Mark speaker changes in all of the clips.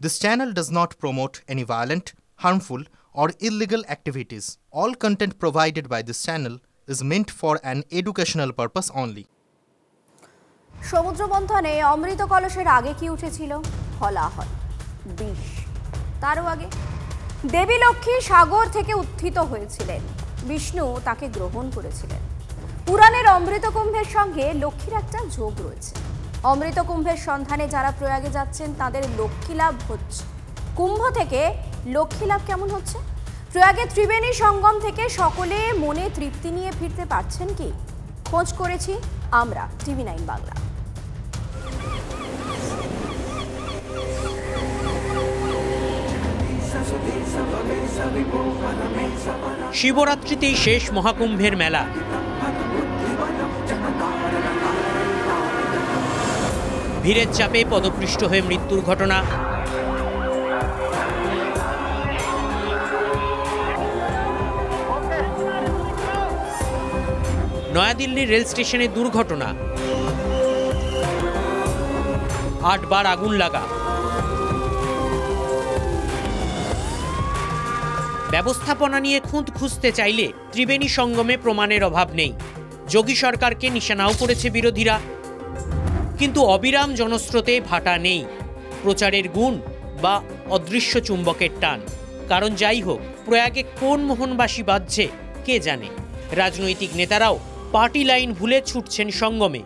Speaker 1: This channel does not promote any violent, harmful, or illegal activities. All content provided by this channel is meant for an educational purpose only.
Speaker 2: সমুদ্র মন্থনে অমৃত কলসের আগে কি উঠেছিল? হলাহল, বিষ। তারও আগে দেবী লক্ষ্মী সাগর থেকে উত্থিত হয়েছিলেন, বিষ্ণু তাকে গ্রহণ করেছিলেন। পুরাণের অমৃত কুম্ভের সঙ্গে লক্ষ্মীর একটা যোগ রয়েছে। অমৃত কুম্ভের সন্ধানে যারা প্রয়াগে যাচ্ছেন তাদের লক্ষ্মী লাভ হচ্ছে। কুম্ভ থেকে লক্ষ্মী লাভ কেমন হচ্ছে? প্রয়াগে ত্রিবেণী সঙ্গম থেকে সকলে মনে তৃপ্তি নিয়ে ফিরতে পারছেন কি? খোঁজ করেছি আমরা TV9 বাংলা।
Speaker 3: শিবরাত্রিতেই শেষ মহাকুম্ভের মেলা। ভিড়ের চাপে পদপৃষ্ট হয়ে মৃত্যুর ঘটনা, নয়াদিল্লির রেল স্টেশনে দুর্ঘটনা, 8 বার আগুন লাগা, ব্যবস্থাপনা নিয়ে খুঁত খুঁজতে চাইলে ত্রিবেণী সঙ্গমে প্রমাণের অভাব নেই। যোগী সরকারকে নিশানাও করেছে বিরোধীরা, কিন্তু অবিরাম জনস্রোতে ভাটা নেই প্রচারের গুণ বা অদৃশ্য চুম্বকের টান। কারণ যাই হোক, প্রয়াগে কোন মোহনবাসী বাজছে কে জানে। রাজনৈতিক নেতারাও পার্টি লাইন ভুলে ছুটছেন সঙ্গমে।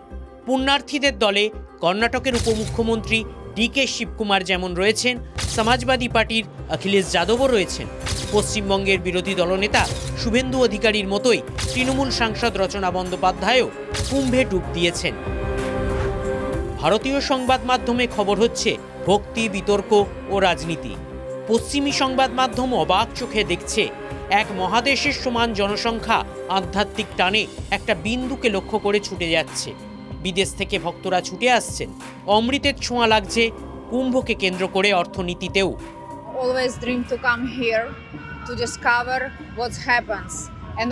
Speaker 3: পুণ্যার্থীদের দলে কর্ণাটকের উপমুখ্যমন্ত্রী ডিকে শিবকুমার যেমন রয়েছেন, সমাজবাদী পার্টির অখিলেশ যাদবও রয়েছেন। পশ্চিমবঙ্গের বিরোধী দলনেতা শুভেন্দু অধিকারীর মতোই তৃণমূল সাংসদ রচনা বন্দ্যোপাধ্যায়ও কুম্ভে ডুব দিয়েছেন। ভারতীয় সংবাদ মাধ্যমে খবর হচ্ছে ভক্তি, বিতর্ক ও রাজনীতি। পশ্চিমী সংবাদ মাধ্যম অবাক চোখে দেখছে এক মহাদেশের সমান জনসংখ্যা আধ্যাত্মিক টানে একটা বিন্দুকে লক্ষ্য করে ছুটে যাচ্ছে। বিদেশ থেকে ভক্তরা ছুটে আসছেন। অমৃতের ছোঁয়া লাগছে কুম্ভকে কেন্দ্র করে অর্থনীতিতেও।
Speaker 4: Always dream to come here to discover what happens, and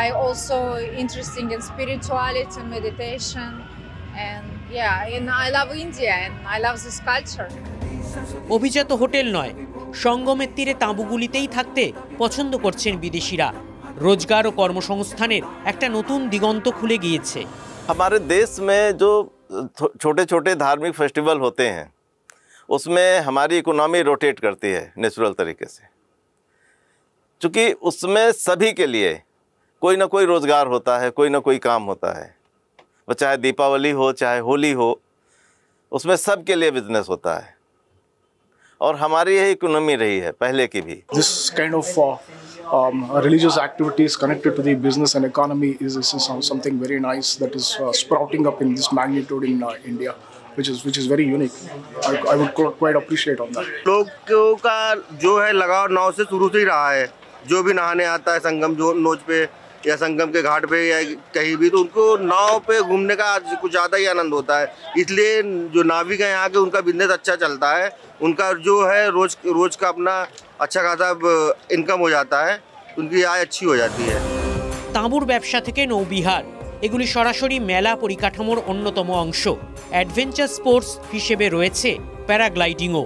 Speaker 4: I also interested in spirituality and meditation, and and I love India and I love this culture.
Speaker 3: অভিজাত হোটেল নয়, সঙ্গমের তীরে তাঁবুগুলিতেই থাকতে পছন্দ করছেন বিদেশিরা। রোজগার ও কর্মসংস্থানের একটা নতুন দিগন্ত খুলে গিয়েছে।
Speaker 5: हमारे देश में जो छोटे छोटे धार्मिक फेस्टिवल होते हैं उसमें हमारी इकोनॉमी रोटेट करती है नेचुरल तरीके से, क्योंकि उसमें सभी के लिए कोई ना कोई रोज़गार होता है, कोई ना कोई काम होता है। वो चाहे दीपावली हो चाहे होली हो, उसमें सब के लिए बिजनेस होता है और हमारी यही इकोनॉमी रही है पहले की भी।
Speaker 6: This kind of religious activities connected to the business and economy is something very nice that is sprouting up in this magnitude in India, which is very unique. I would quite appreciate on that.
Speaker 7: लोगों का जो है लगाव नाव से शुरू से ही रहा है। जो भी नहाने आता है संगम नोच पे या संगम के घाट पे या कहीं भी, तो उनको नाव पे घूमने का कुछ ज़्यादा ही आनंद होता है। इसलिए जो नाविक हैं यहाँ के, उनका बिजनेस अच्छा चलता है। उनका जो है रोज का अपना अच्छा खासा इनकम हो जाता है, उनकी आय अच्छी हो जाती है।
Speaker 3: তাঁবুর ব্যবসা থেকে নৌবিহার, এগুলি সরাসরি মেলা পরিকাঠামোর অন্যতম অংশ। অ্যাডভেঞ্চার স্পোর্টস হিসেবে রয়েছে প্যারাগ্লাইডিংও।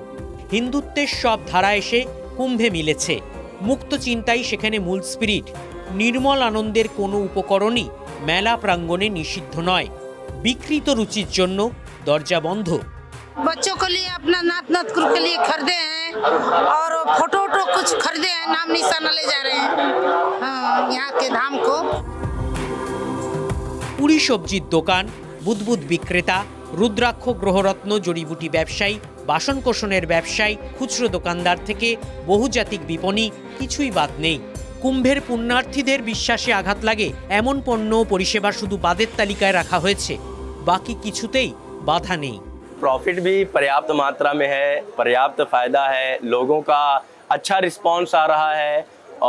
Speaker 3: হিন্দুত্বের সব ধারা এসে কুম্ভে মিলেছে। মুক্ত চিন্তাই সেখানে মূল স্পিরিট। নির্মল আনন্দের কোনো উপকরণই মেলা প্রাঙ্গণে নিষিদ্ধ নয়। বিকৃত রুচির জন্য দরজা বন্ধ।
Speaker 8: बच्चों के लिए अपना नात नातकुर के लिए खरीदे हैं और फोटो कुछ खरीदे हैं, नाम निशाना ले जा रहे हैं यहाँ के धाम को।
Speaker 3: পুরি সবজির দোকান, বুদবুদ বিক্রেতা, রুদ্রাক্ষ গ্রহরত্ন জড়িবুটি ব্যবসায়ী, বাসনকোসনের ব্যবসায়ী, খুচরো দোকানদার থেকে বহুজাতিক বিপণী, কিছুই বাদ নেই। কুম্ভের পুণ্যার্থীদের বিশ্বাসে আঘাত লাগে এমন পণ্য পরিষেবা শুধু বাদের তালিকায় রাখা হয়েছে, বাকি কিছুতেই বাধা নেই।
Speaker 9: प्रॉफिट भी पर्याप्त मात्रा में है, पर्याप्त फ़ायदा है, लोगों का अच्छा रिस्पांस आ रहा है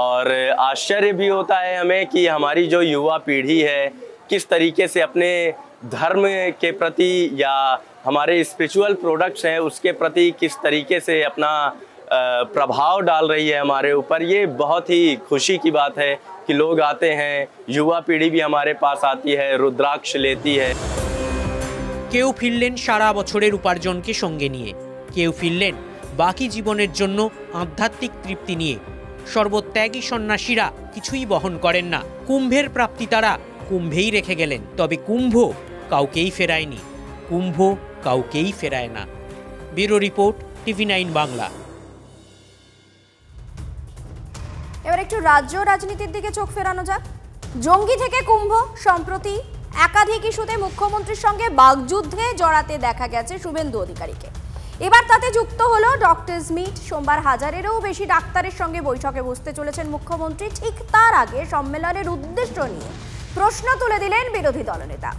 Speaker 9: और आश्चर्य भी होता है हमें कि हमारी जो युवा पीढ़ी है किस तरीके से अपने धर्म के प्रति या हमारे स्पिरिचुअल प्रोडक्ट्स हैं उसके प्रति किस तरीके से अपना प्रभाव डाल रही है हमारे ऊपर। ये बहुत ही खुशी की बात है कि लोग आते हैं, युवा पीढ़ी भी हमारे पास आती है, रुद्राक्ष लेती है। কেউ ফিরলেন সারা বছরের উপার্জনকে সঙ্গে নিয়ে, কেউ ফিরলেন
Speaker 3: বাকি জীবনের জন্য আধ্যাত্মিক তৃপ্তি নিয়ে। সর্বত্যাগী সন্ন্যাসীরা কিছুই বহন করেন না। কুম্ভের প্রাপ্তি তারা কুম্ভেই রেখে গেলেন, তবে কুম্ভ কাউকেই ফেরায়নি, কুম্ভ কাউকেই ফেরায় না। Bureau report, TV9 Bangla.
Speaker 2: এবার একটু রাজ্য রাজনীতির দিকে চোখ ফেরানো যাক। জঙ্গি থেকে কুম্ভ, সম্প্রতি একাধিক ইস্যুতে মুখ্যমন্ত্রীর সঙ্গে বাগযুদ্ধে জড়াতে দেখা গেছে শুভেন্দু অধিকারীকে। এবার তাতে যুক্ত হলো ডক্টরস মিট। সোমবার হাজারেরও বেশি ডাক্তারের সঙ্গে বৈঠকে বসতে চলেছেন মুখ্যমন্ত্রী। ঠিক তার আগে সম্মেলনের উদ্দেশ্য নিয়ে প্রশ্ন তুলে দিলেন বিরোধী দলনেতা।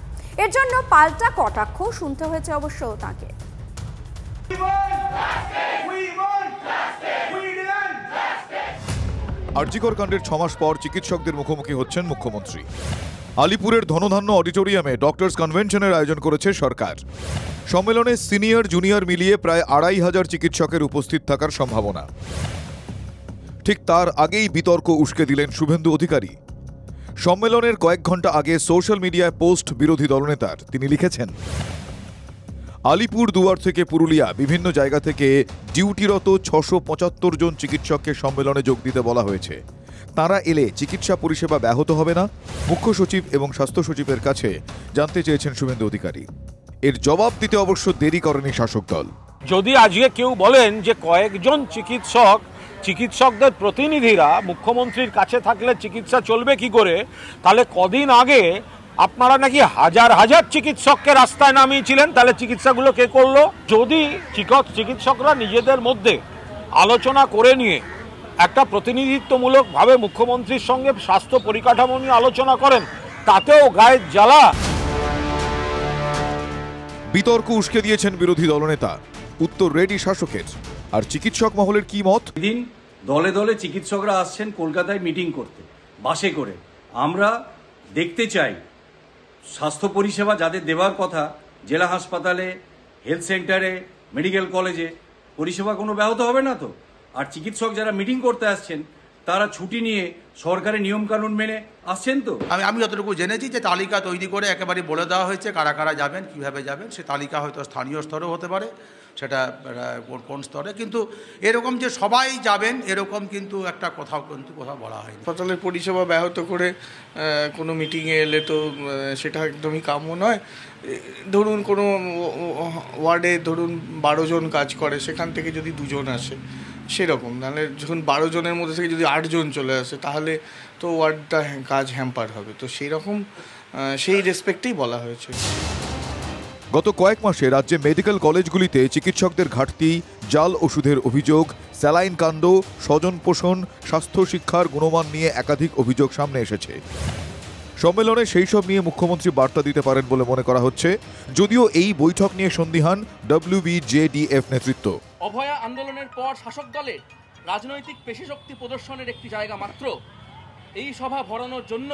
Speaker 2: এর জন্য পাল্টা কটাক্ষ শুনতে হয়েছে অবশ্য তাকে।
Speaker 10: আরজিকর কাণ্ডের 6 মাস পর চিকিৎসকদের মুখোমুখি হচ্ছেন মুখ্যমন্ত্রী। আলিপুরের ধনধান্য অডিটোরিয়ামে ডক্টরস কনভেনশনের আয়োজন করেছে সরকার। সম্মেলনে সিনিয়র জুনিয়র মিলিয়ে প্রায় 2500 চিকিৎসকের উপস্থিত থাকার সম্ভাবনা। ঠিক তার আগেই বিতর্ক উস্কে দিলেন শুভেন্দু অধিকারী। সম্মেলনের কয়েক ঘন্টা আগে সোশ্যাল মিডিয়ায় পোস্ট বিরোধী দলনেতার। তিনি লিখেছেন, আলিপুর দুয়ার থেকে পুরুলিয়া বিভিন্ন জায়গা থেকে ডিউটিরত 675 জন চিকিৎসককে সম্মেলনে যোগ দিতে বলা হয়েছে। তারা এলে চিকিৎসা পরিষেবা ব্যাহত হবে না? মুখ্য সচিব এবং স্বাস্থ্য সচিবের কাছে জানতে চেয়েছেন শুভেন্দু অধিকারী। এর জবাব দিতে অবশ্য দেরি করেনি শাসক দল।
Speaker 11: যদি আজকে কেউ বলেন যে কয়েকজন চিকিৎসকদের প্রতিনিধিরা মুখ্যমন্ত্রীর কাছে থাকলে চিকিৎসা চলবে কি করে, তাহলে কদিন আগে আপনারা নাকি হাজার হাজার চিকিৎসককে রাস্তায় নামিয়েছিলেন, তাহলে চিকিৎসাগুলো কে করলো? যদি চিকিৎসকরা নিজেদের মধ্যে আলোচনা করে নিয়ে একটা প্রতিনিধিত্বমূলকভাবে মুখ্যমন্ত্রীর সঙ্গে স্বাস্থ্য পরিকাঠামো নিয়ে আলোচনা করেন, তাতেও গায়ের জ্বালা।
Speaker 10: বিতর্ক উস্কে দিয়েছেন বিরোধী দলনেতা। উত্তর রেডি শাসকের। আর চিকিৎসক মহলের কি মত?
Speaker 12: দিন দলে দলে চিকিৎসকরা আসছেন কলকাতায় মিটিং করতে, বাসে করে। আমরা দেখতে চাই স্বাস্থ্য পরিষেবা যাদের দেওয়ার কথা, জেলা হাসপাতালে, হেলথ সেন্টারে, মেডিকেল কলেজে, পরিষেবা কোনো ব্যাহত হবে না তো? আর চিকিৎসক যারা মিটিং করতে আসছেন তারা ছুটি নিয়ে সরকারের নিয়মকানুন মেনে আসছেন তো?
Speaker 13: আমি যতটুকু জেনেছি যে তালিকা তৈরি করে একেবারে বলে দেওয়া হয়েছে কারা কারা যাবেন, কিভাবে যাবেন। সে তালিকা হয়তো স্থানীয় স্তরেও হতে পারে, সেটা কোন স্তরে, কিন্তু এরকম যে সবাই যাবেন এরকম কিন্তু একটা কোথাও বলা হয়নি।
Speaker 6: হাসপাতালের পরিষেবা ব্যাহত করে কোনো মিটিংয়ে এলে তো সেটা একদমই কাম্য নয়। ধরুন কোনো ওয়ার্ডে 12 জন কাজ করে, সেখান থেকে যদি 2 জন আসে সেরকম, নাহলে যখন 12 জনের মধ্যে থেকে যদি 8 জন চলে আসে তাহলে তো ওয়ার্ডটা কাজ হ্যাম্পার হবে। তো সেই রকম সেই রেসপেক্টেই বলা হয়েছে।
Speaker 10: গত কয়েক মাসে রাজ্যে মেডিকেল কলেজগুলিতে চিকিৎসকদের ঘাটতি, জাল ওষুধের অভিযোগ, স্যালাইন কাণ্ড, স্বজন পোষণ, স্বাস্থ্য শিক্ষার গুণমান নিয়ে একাধিক অভিযোগ সামনে এসেছে। সম্মেলনে সেই সব নিয়ে মুখ্যমন্ত্রী বার্তা দিতে পারেন বলে মনে করা হচ্ছে, যদিও এই বৈঠক নিয়ে সন্দিহান WBJDF নেতৃত্ব।
Speaker 14: অভয়া আন্দোলনের পর শাসক দলের রাজনৈতিক পেশিশক্তি প্রদর্শনের একটি জায়গা মাত্র। এই সভা ভরানোর জন্য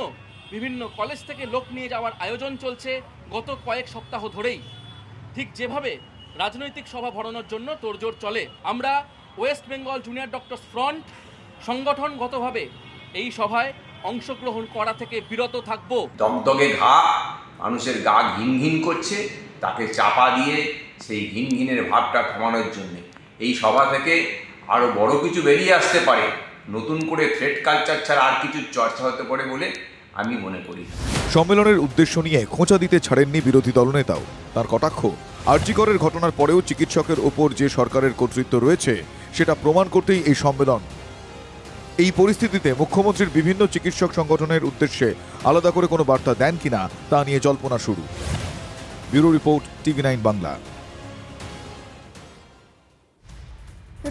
Speaker 14: বিভিন্ন কলেজ থেকে লোক নিয়ে যাওয়ার আয়োজন চলছে গত কয়েক সপ্তাহ ধরেই। ঠিক যেভাবে রাজনৈতিক সভা ভরানোর জন্য তোড়জোড় চলে, আমরা West Bengal junior doctors front সংগঠনগতভাবে এই সভায় অংশগ্রহণ করা থেকে বিরত থাকব।
Speaker 15: দগদগে ঘা, মানুষের গা ঘিন ঘিন করছে, তাকে চাপা দিয়ে সেই ঘিন ঘিনের ভাবটা কমানোর জন্য এই সভা থেকে আরও বড় কিছু বেরিয়ে আসতে পারে। নতুন করে থ্রেড কালচার ছাড়া আর কিছু চর্চা হতে পারে বলে আমি মনে করি।
Speaker 10: সম্মেলনের উদ্দেশ্য নিয়ে খোঁচা দিতে ছাড়েননি বিরোধী দলনেতাও। তার কটাক্ষ, আরজিকরের ঘটনার পরেও চিকিৎসকের ওপর যে সরকারের কর্তৃত্ব রয়েছে সেটা প্রমাণ করতেই এই সম্মেলন। এই পরিস্থিতিতে মুখ্যমন্ত্রীর বিভিন্ন চিকিৎসক সংগঠনের উদ্দেশ্যে আলাদা করে কোনো বার্তা দেন কিনা তা নিয়ে জল্পনা শুরু। Bureau report, TV9 Bangla.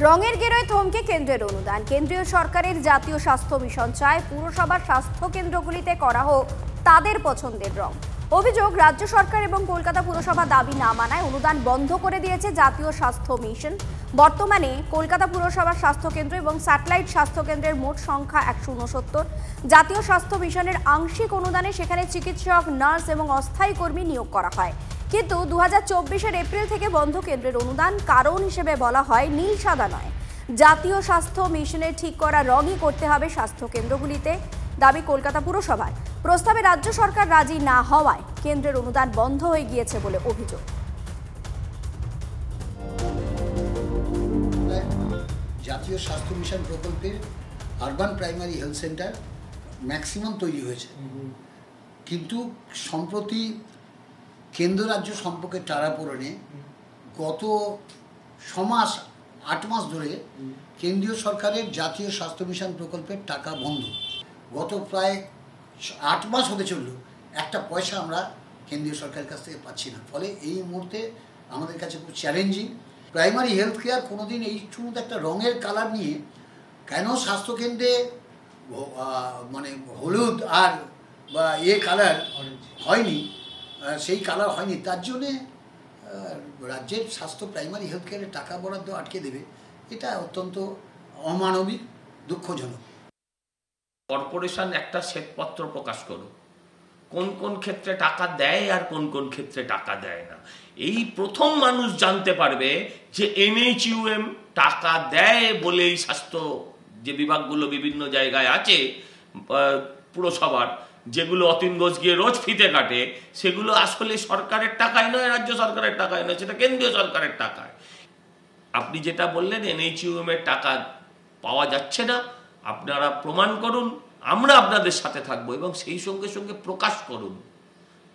Speaker 2: রঙের গেরোয় থমকে কেন্দ্রের অনুদান। কেন্দ্রীয় সরকারের জাতীয় স্বাস্থ্য মিশন চায় পুরসভার স্বাস্থ্য কেন্দ্রগুলিতে করা হোক তাদের পছন্দের রং। অভিযোগ, রাজ্য সরকার এবং কলকাতা পুরসভা দাবি না মানায় অনুদান বন্ধ করে দিয়েছে জাতীয় স্বাস্থ্য মিশন। বর্তমানে কলকাতা পুরসভার স্বাস্থ্যকেন্দ্র এবং স্যাটেলাইট স্বাস্থ্যকেন্দ্রের মোট সংখ্যা 169। জাতীয় স্বাস্থ্য মিশনের আংশিক অনুদানে সেখানে চিকিৎসক, নার্স এবং অস্থায়ী কর্মী নিয়োগ করা হয়। কিন্তু 2024 এপ্রিল থেকে বন্ধ কেন্দ্রের অনুদান। কারণ হিসেবে বলা হয় নীল সাদা নয়, জাতীয় স্বাস্থ্য মিশনের ঠিক করা রঙই করতে হবে স্বাস্থ্য কেন্দ্রগুলিতে, দাবি কলকাতা পুরসভার। প্রস্তাবে রাজ্য সরকার রাজি না হওয়ায় কেন্দ্রের অনুদান বন্ধ হয়ে গিয়েছে বলে অভিযোগ।
Speaker 16: জাতীয় স্বাস্থ্য মিশন প্রকল্পের urban primary health centre maximum তৈরি হয়েছে, কিন্তু সম্প্রতি কেন্দ্র রাজ্য সম্পর্কে টানাপোড়েনে গত 8 মাস ধরে কেন্দ্রীয় সরকারের জাতীয় স্বাস্থ্য মিশন প্রকল্পের টাকা বন্ধ। গত প্রায় 8 মাস হতে চলল, একটা পয়সা আমরা কেন্দ্রীয় সরকারের কাছ থেকে পাচ্ছি না। ফলে এই মুহূর্তে আমাদের কাছে খুব চ্যালেঞ্জিং। প্রাইমারি হেলথ কেয়ার কোনোদিন এই মধ্যে একটা রঙের কালার নিয়ে কেন স্বাস্থ্যকেন্দ্রে মানে হলুদ আর বা কালার হয়নি, সেই কালার হয়নি, তার জন্যে রাজ্যের স্বাস্থ্য প্রাইমারি হেলথ কেয়ারের টাকা বরাদ্দ আটকে দেবে, এটা অত্যন্ত অমানবিক, দুঃখজনক।
Speaker 17: কর্পোরেশন একটা শ্বেতপত্র প্রকাশ করুক, কোন কোন ক্ষেত্রে টাকা দেয় আর কোন কোন ক্ষেত্রে টাকা দেয় না। এই প্রথম মানুষ জানতে পারবে যে NHUM টাকা দেয় বলেই স্বাস্থ্য যে বিভাগগুলো বিভিন্ন জায়গায় আছে পুরসভার, যেগুলো অতীন ঘোষ গিয়ে রোজ ফিতে কাটে, সেগুলো আসলে সরকারের টাকায় নয়, রাজ্য সরকারের টাকায় নয়, সেটা কেন্দ্রীয় সরকারের টাকায়। আপনি যেটা বললেন NHUM এর টাকা পাওয়া যাচ্ছে না, আপনারা প্রমাণ করুন, আমরা আপনাদের সাথে থাকবো, এবং সেই সঙ্গে সঙ্গে প্রকাশ করুন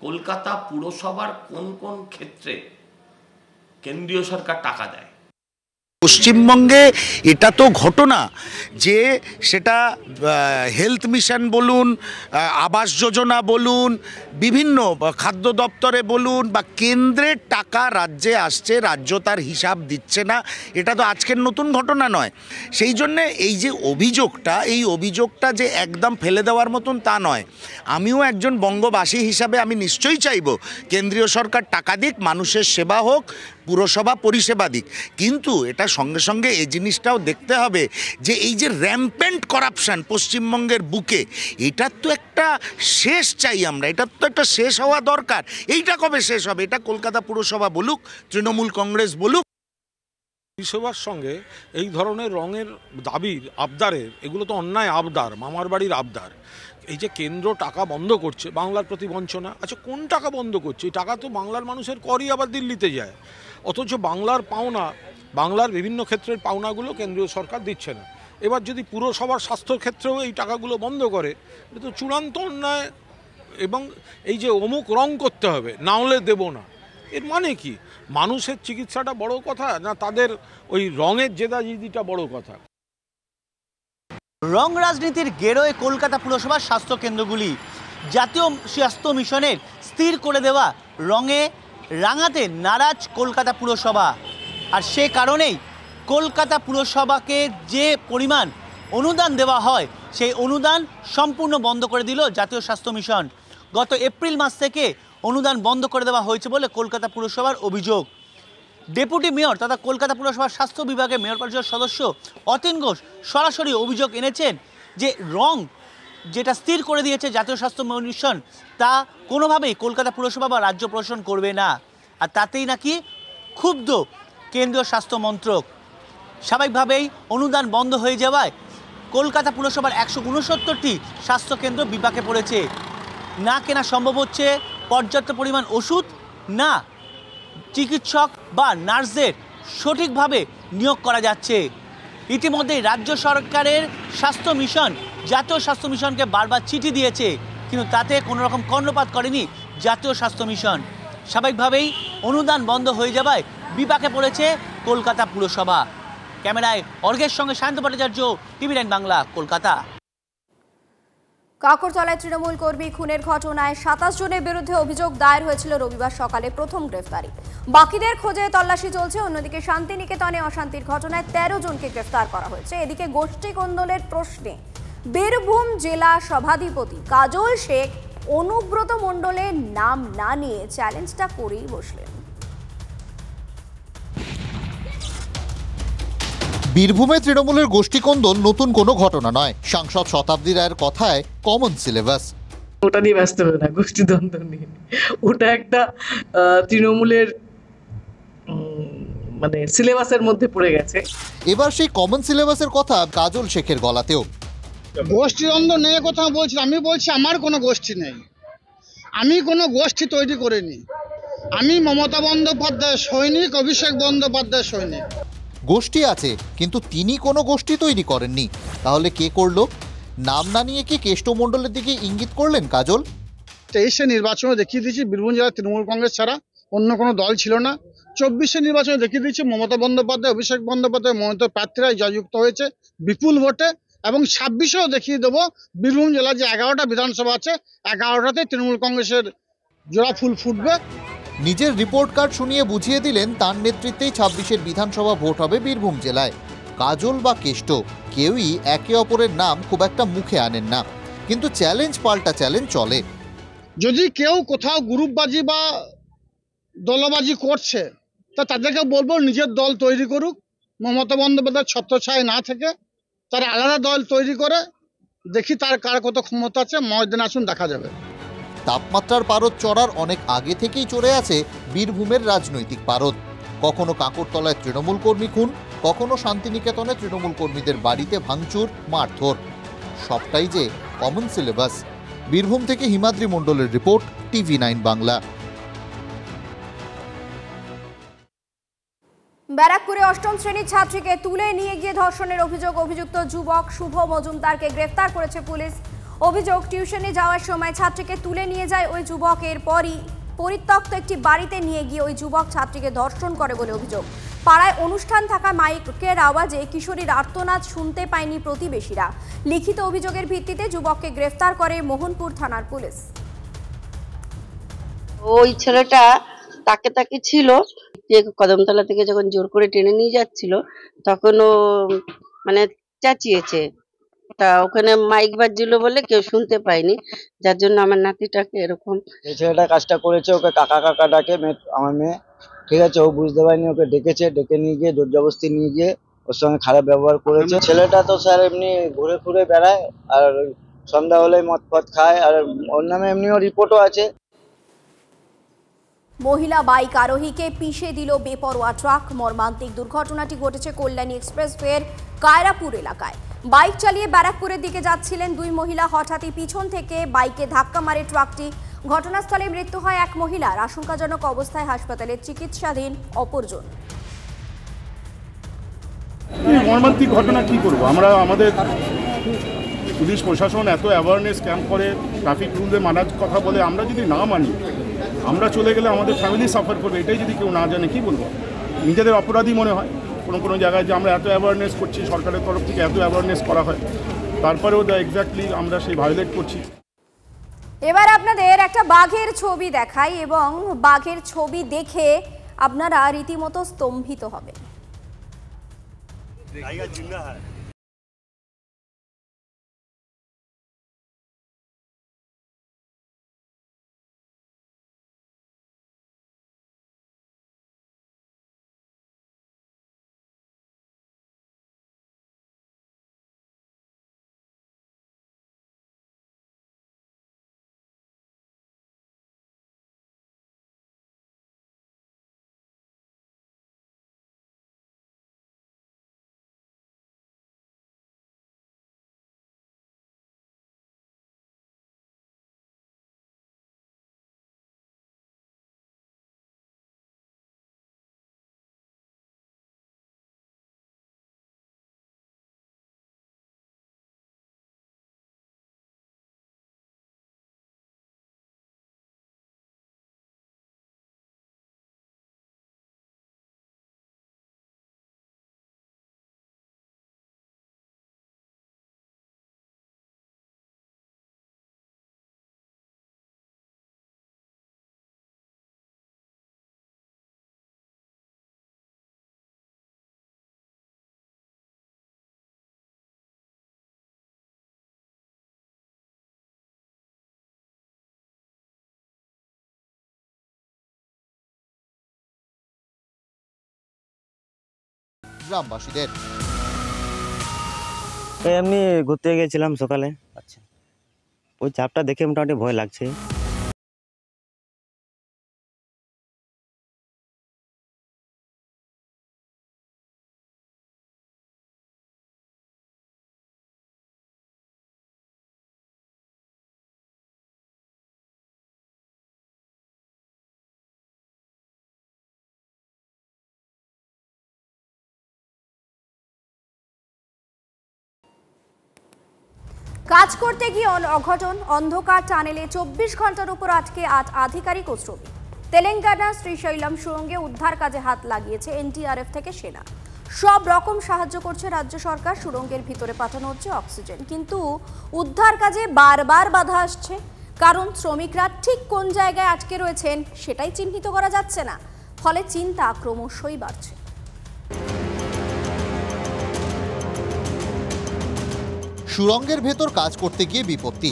Speaker 17: কলকাতা পুরসভার কোন কোন ক্ষেত্রে কেন্দ্রীয় সরকার টাকা দেয়।
Speaker 18: পশ্চিমবঙ্গে এটা তো ঘটনা যে সেটা হেলথ মিশন বলুন, আবাস যোজনা বলুন, বিভিন্ন খাদ্য দপ্তরে বলুন, বা কেন্দ্রের টাকা রাজ্যে আসছে, রাজ্য তার হিসাব দিচ্ছে না, এটা তো আজকের নতুন ঘটনা নয়। সেই জন্যে এই যে অভিযোগটা, এই অভিযোগটা যে একদম ফেলে দেওয়ার মতন তা নয়। আমিও একজন বঙ্গবাসী হিসাবে আমি নিশ্চয়ই চাইব কেন্দ্রীয় সরকার টাকা দিক, মানুষের সেবা হোক, পুরসভা পরিষেবা দিক, কিন্তু এটা সঙ্গে সঙ্গে এই জিনিসটাও দেখতে হবে যে এই যে র্যাম্পেন্ট করাপশন পশ্চিমবঙ্গের বুকে, এটার তো একটা শেষ চাই আমরা, এটার তো একটা শেষ হওয়া দরকার। এইটা কবে শেষ হবে? এটা কলকাতা পুরসভা বলুক, তৃণমূল কংগ্রেস বলুক।
Speaker 11: পরিষেবার সঙ্গে এই ধরনের রঙের দাবির আবদারের, এগুলো তো অন্যায় আবদার, মামার বাড়ির আবদার। এই যে কেন্দ্র টাকা বন্ধ করছে, বাংলার প্রতি বঞ্চনা। আচ্ছা, কোন টাকা বন্ধ করছে? এই টাকা তো বাংলার মানুষের করই আবার দিল্লিতে যায়, অথচ বাংলার পাওনা, বাংলার বিভিন্ন ক্ষেত্রের পাওনাগুলো কেন্দ্রীয় সরকার দিচ্ছে না। এবার যদি পুরসভার স্বাস্থ্যের ক্ষেত্রেও এই টাকাগুলো বন্ধ করে, এটা তো চূড়ান্ত অন্যায়। এবং এই যে অমুক রং করতে হবে, না হলে দেবো না, এর মানে কি? মানুষের চিকিৎসাটা বড় কথা, না তাদের ওই রঙের জেদাজিদিটা বড় কথা?
Speaker 19: রং রাজনীতির গেরোয় কলকাতা পুরসভার স্বাস্থ্য কেন্দ্রগুলি। জাতীয় স্বাস্থ্য মিশনের স্থির করে দেওয়া রঙে রাঙাতে নারাজ কলকাতা পুরসভা। আর সে কারণেই কলকাতা পুরসভাকে যে পরিমাণ অনুদান দেওয়া হয়, সেই অনুদান সম্পূর্ণ বন্ধ করে দিল জাতীয় স্বাস্থ্য মিশন। গত এপ্রিল মাস থেকে অনুদান বন্ধ করে দেওয়া হয়েছে বলে কলকাতা পুরসভার অভিযোগ। ডেপুটি মেয়র তথা কলকাতা পুরসভার স্বাস্থ্য বিভাগের মেয়র পরিষদের সদস্য অতীন ঘোষ সরাসরি অভিযোগ এনেছেন যে রং যেটা স্থির করে দিয়েছে জাতীয় স্বাস্থ্য মিশন, তা কোনোভাবেই কলকাতা পুরসভা বা রাজ্য প্রশাসন করবে না। আর তাতেই নাকি ক্ষুব্ধ কেন্দ্রীয় স্বাস্থ্য মন্ত্রক। স্বাভাবিকভাবেই অনুদান বন্ধ হয়ে যাওয়ায় কলকাতা পুরসভার 169টি স্বাস্থ্যকেন্দ্র বিপাকে পড়েছে। না কেনা সম্ভব হচ্ছে পর্যাপ্ত পরিমাণ ওষুধ, না চিকিৎসক বা নার্সদের সঠিকভাবে নিয়োগ করা যাচ্ছে। ইতিমধ্যেই রাজ্য সরকারের স্বাস্থ্য মিশন জাতীয় স্বাস্থ্য মিশনকে বারবার চিঠি দিয়েছে, কিন্তু তাতে কোনো রকম কর্ণপাত করেনি জাতীয় স্বাস্থ্য মিশন। স্বাভাবিকভাবেই অনুদান বন্ধ হয়ে যাওয়ায় বিপাকে পড়েছে কলকাতা পুরসভা। ক্যামেরায় অর্ঘের সঙ্গে শান্ত ভট্টাচার্য, TV9 বাংলা, কলকাতা।
Speaker 2: কাকরতলায় তৃণমূল কর্মী খুনের ঘটনায় 27 জনের বিরুদ্ধে অভিযোগ দায়ের হয়েছিল রবিবার সকালে প্রথম গ্রেফতারি। বাকিদের খোঁজে তল্লাশি চলছে। অন্যদিকে শান্তিনিকেতনে অশান্তির ঘটনায় 13 জনকে গ্রেফতার করা হয়েছে। এদিকে গোষ্ঠী কোন্দলের প্রশ্নে বীরভূম জেলা সভাধিপতি কাজল শেখ অনুব্রত মণ্ডলের নাম না নিয়ে চ্যালেঞ্জটা করেই বসলেন।
Speaker 20: বীরভূমে তৃণমূলের গোষ্ঠীকন্দল নতুন কোনো ঘটনা নয়। সাংসদ শতাব্দী রায়ের কথায় কমন সিলেবাস।
Speaker 21: ওটা নিয়ে ব্যস্ত হবে না, গোষ্ঠীদ্বন্দ্ব নিয়ে। ওটা একটা তৃণমূলের মানে সিলেবাসের মধ্যে পড়ে গেছে।
Speaker 20: এবার সেই কমন সিলেবাসের কথা কাজল শেখের গলাতেও।
Speaker 22: গোষ্ঠীদ্বন্দ্ব নিয়ে কথা বলছি, আমি বলছি আমার কোনো গোষ্ঠী নেই, আমি কোনো গোষ্ঠী তৈরি করিনি। আমি মমতা বন্দ্যোপাধ্যায় সৈনিক, অভিষেক বন্দ্যোপাধ্যায় সৈনিক।
Speaker 20: গোষ্ঠী আছে, কিন্তু তিনি কোনো গোষ্ঠী তৈরি করেননি। তাহলে কে করলো? নাম না নিয়ে কি কেষ্টমণ্ডলের দিকে ইঙ্গিত করলেন কাজল?
Speaker 22: 23-এ নির্বাচনে দেখিয়ে দিয়েছি বীরভূম জেলায় তৃণমূল কংগ্রেস ছাড়া অন্য কোনো দল ছিল না। 24-এ নির্বাচনে দেখিয়ে দিয়েছি মমতা বন্দ্যোপাধ্যায়, অভিষেক বন্দ্যোপাধ্যায়, মনোনীত প্রার্থীরাই জয়যুক্ত হয়েছে বিপুল ভোটে। এবং 26-এও দেখিয়ে দেবো বীরভূম জেলার যে 11টা বিধানসভা আছে 11টাতে তৃণমূল কংগ্রেসের জোড়া ফুল ফুটবে।
Speaker 20: নিজের রিপোর্ট কার্ড শুনিয়ে বুঝিয়ে দিলেন তার নেতৃত্বেই 26-এর বিধানসভা ভোট হবে বীরভূম জেলায়। কাজল বা কেষ্ট কেউই একে অপরের নাম খুব একটা মুখে আনেন না, কিন্তু চ্যালেঞ্জ পাল্টা চ্যালেঞ্জ চলে।
Speaker 22: যদি কেউ কোথাও গ্রুপবাজি বা দলবাজি করছে তা তাদেরকে বলবো নিজের দল তৈরি করুক, মমতা বন্দ্যোপাধ্যায়ের ছত্রছায়ায় না থেকে তারা আলাদা দল তৈরি করে দেখি তার কার কত ক্ষমতা আছে, ময়দানে আসুন দেখা যাবে।
Speaker 20: তাপমাত্রার পারদ চড়ার অনেক আগে থেকেই চড়ে আছে বীরভূমের রাজনৈতিক পারদ। কখনো কাঁকরতলায় তৃণমূল কর্মী খুন, কখনো শান্তিনিকেতনে তৃণমূল কর্মীদের বাড়িতে ভাঙচুর, মারধর, সবটাই যে কমন সিলেবাস। বীরভূম থেকে হিমাদ্রি মণ্ডলের রিপোর্ট, TV9 বাংলা।
Speaker 2: ব্যারাকপুরে অষ্টম শ্রেণীর ছাত্রীকে তুলে নিয়ে গিয়ে ধর্ষণের অভিযুক্ত যুবক শুভ মজুমদারকে গ্রেফতার করেছে পুলিশ। অভিযোগ, টিউশনে যাওয়ার সময় ছাত্রীকে তুলে নিয়ে যায় ওই যুবক। এরপরই পরিত্যক্ত একটি বাড়িতে নিয়ে গিয়ে ওই যুবক ছাত্রীকে ধর্ষণ করে বলে অভিযোগ। পাড়ায় অনুষ্ঠান থাকা মাইকের আওয়াজে কিশোরীর আর্তনাদ শুনতে পায়নি প্রতিবেশীরা। লিখিত অভিযোগের ভিত্তিতে যুবককে গ্রেফতার করে মোহনপুর থানার পুলিশ।
Speaker 1: ওই ছেলেটা তাকে ছিল, কদমতলা থেকে যখন জোর করে টেনে নিয়ে যাচ্ছিল তখন ও মানে চেঁচিয়েছে, তা ওখানে মাইক বাজছিল বলে কেউ শুনতে পায়নি, যার জন্য আমার নাতিটাকে এরকম।
Speaker 4: এই ছেলেটা কাজটা করেছে, ওকে কাকা কাকা ডাকে আমার মেয়ে, ঠিক আছে, ও বুঝতে পারেনি, ওকে ডেকে নিয়ে গিয়ে জোর জবরদস্তি নিয়ে গিয়ে ওর সঙ্গে খারাপ ব্যবহার করেছে। ছেলেটা তো স্যার এমনি ঘুরে ঘুরে বেড়ায়, আর সন্ধ্যা হলে মদ ফদ খায়, আর ওর নামে এমনিও রিপোর্টও আছে।
Speaker 2: মহিলা বাইক আরোহীকে পিষে দিল বেপরোয়া ট্রাক। মর্মান্তিক দুর্ঘটনাটি ঘটেছে কল্যাণী এক্সপ্রেসওয়ের কায়রাপুর এলাকায়। বাইক চালিয়ে ব্যারাকপুরের দিকে যাচ্ছিলেন দুই মহিলা, হঠাৎই পিছন থেকে বাইকে ধাক্কা মারে ট্রাকটি। ঘটনাস্থলে মৃত্যু হয় এক মহিলার, আশঙ্কাজনক অবস্থায় হাসপাতালে চিকিৎসাধীন অপরজন।
Speaker 23: মর্মান্তিক ঘটনা কি করবো আমরা, আমাদের পুলিশ প্রশাসন এত অ্যাওয়ারনেস ক্যাম্প করে, ট্রাফিক রুলে মানার কথা বলে, আমরা যদি না মানি, আমরা চলে গেলে আমাদের ফ্যামিলি সাফার করবে, এটাই যদি কেউ না জানে কি বলবো, নিজেদের অপরাধী মনে হয়। কোনো জায়গায় যে আমরা এত অ্যাওয়ারনেস করছি, সরকারের তরফ থেকে এত অ্যাওয়ারনেস করা হয়, তারপরেও এক্স্যাক্টলি আমরা সেই ভায়োলেট করছি।
Speaker 2: এবার আপনাদের একটা বাঘের ছবি দেখাই, এবং বাঘের ছবি দেখে আপনারা রীতিমতো স্তম্ভিত হবেন।
Speaker 20: গ্রামবাসীদের।
Speaker 24: এমনি ঘুরতে গেছিলাম সকালে, আচ্ছা ওই চাপটা দেখে মোটামুটি ভয় লাগছে।
Speaker 2: কাজ করতে গিয়ে অঘটন, অন্ধকার টানেলে 24 ঘন্টার উপর আটকে 8 আধিকারিক ও শ্রমিক। তেলেঙ্গানা শ্রীশৈলম সুড়ঙ্গে উদ্ধার কাজে হাত লাগিয়েছে এনডিআরএফ থেকে সেনা। সব রকম সাহায্য করছে রাজ্য সরকার। সুড়ঙ্গের ভিতরে পাঠানো হচ্ছে অক্সিজেন, কিন্তু উদ্ধার কাজে বারবার বাধা আসছে। কারণ শ্রমিকরা ঠিক কোন জায়গায় আটকে রয়েছেন সেটাই চিহ্নিত করা যাচ্ছে না। ফলে চিন্তা ক্রমশই বাড়ছে।
Speaker 20: সুড়ঙ্গের ভেতর কাজ করতে গিয়ে বিপত্তি।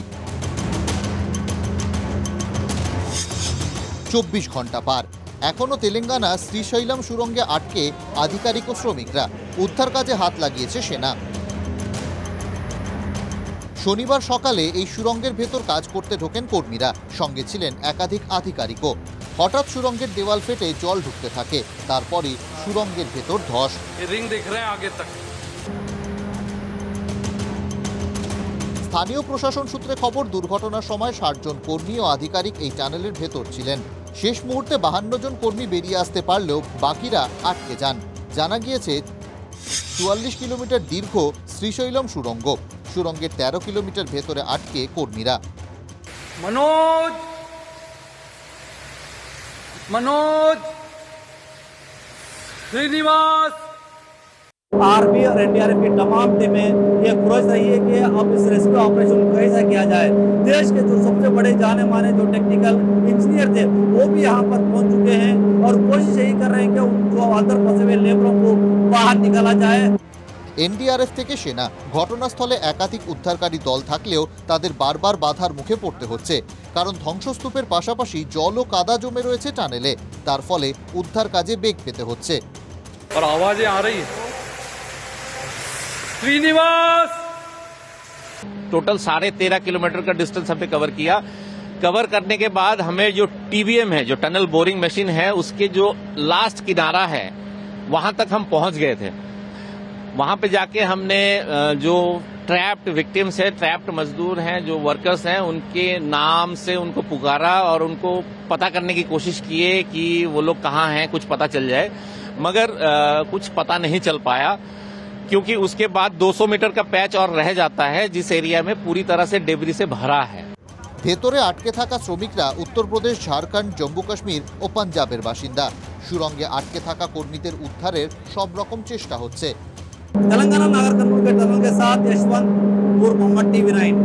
Speaker 20: 24 ঘন্টা পার, এখনো তেলেঙ্গানা শ্রীশৈলম সুড়ঙ্গে আটকে আধিকারিক ও শ্রমিকরা। উদ্ধার কাজে হাত লাগিয়েছে সেনা। শনিবার সকালে এই সুড়ঙ্গের ভেতর কাজ করতে ঢোকেন কর্মীরা, সঙ্গে ছিলেন একাধিক আধিকারিকও। হঠাৎ সুড়ঙ্গের দেওয়াল ফেটে জল ঢুকতে থাকে, তারপরই সুড়ঙ্গের ভেতর ধস। স্থানীয় প্রশাসন সূত্রে খবর, দুর্ঘটনার সময় 60 জন কর্মী ও আধিকারিক এই টানেলের ভেতর ছিলেন। শেষ মুহূর্তে 52 জন কর্মী বেরিয়ে আসতে পারলেও বাকিরা আটকে যান। জানা গিয়েছে 44 কিলোমিটার দীর্ঘ শ্রীশৈলম সুড়ঙ্গ। সুড়ঙ্গের 13 কিলোমিটার ভেতরে আটকে কর্মীরা।
Speaker 5: मनोज श्रीनिवास
Speaker 7: आर्मी और एनडीआरएफ की तमाम टीमें ये कोशिश रही है कि अब इस रेस्क्यू ऑपरेशन कैसा किया जाए। देश के जो सबसे बड़े जाने माने जो टेक्निकल इंजीनियर थे वो भी यहाँ पर पहुँच चुके हैं और कोशिश यही कर रहे हैं कि जो अंदर फंसे हुए लेबरों को बाहर निकाला जाए।
Speaker 20: এনডিআরএফ থেকে সেনা। ঘটনাস্থলে একাধিক উদ্ধারকারী দল থাকলেও তাদের বারবার বাধার মুখে পড়তে হচ্ছে, কারণ ধ্বংসস্তূপের পাশাপাশি জল ও কাদা জমে রয়েছে টানেলে। তার ফলে উদ্ধার কাজে বেগ পেতে হচ্ছে।
Speaker 17: टोटल 13.5 किलोमीटर का डिस्टेंस हमने कवर किया। कवर करने के बाद हमें जो टीबीएम है, जो टनल बोरिंग मशीन है, उसके जो लास्ट किनारा है वहां तक हम पहुंच गए थे। वहां पे जाके हमने जो ट्रैप्ड विक्टिम्स है, ट्रैप्ड मजदूर हैं, जो वर्कर्स हैं, उनके नाम से उनको पुकारा और उनको पता करने की कोशिश किए कि वो लोग कहाँ हैं, कुछ पता चल जाए। मगर कुछ पता नहीं चल पाया, क्योंकि उसके बाद 200 मीटर का पैच और रह जाता है, जिस एरिया में पूरी तरह से डेब्री से भरा है।
Speaker 20: ভেতরে আটকে থাকা শ্রমিকরা উত্তরপ্রদেশ, ঝাড়খণ্ড, জম্মু কাশ্মীর ও পাঞ্জাবের বাসিন্দা। সুড়ঙ্গে আটকে থাকা কর্মীদের উদ্ধারের সব রকম চেষ্টা হচ্ছে।
Speaker 7: तेलंगाना नागर कर्नूल के टनल के साथ यशवंत और मोहम्मद TV9।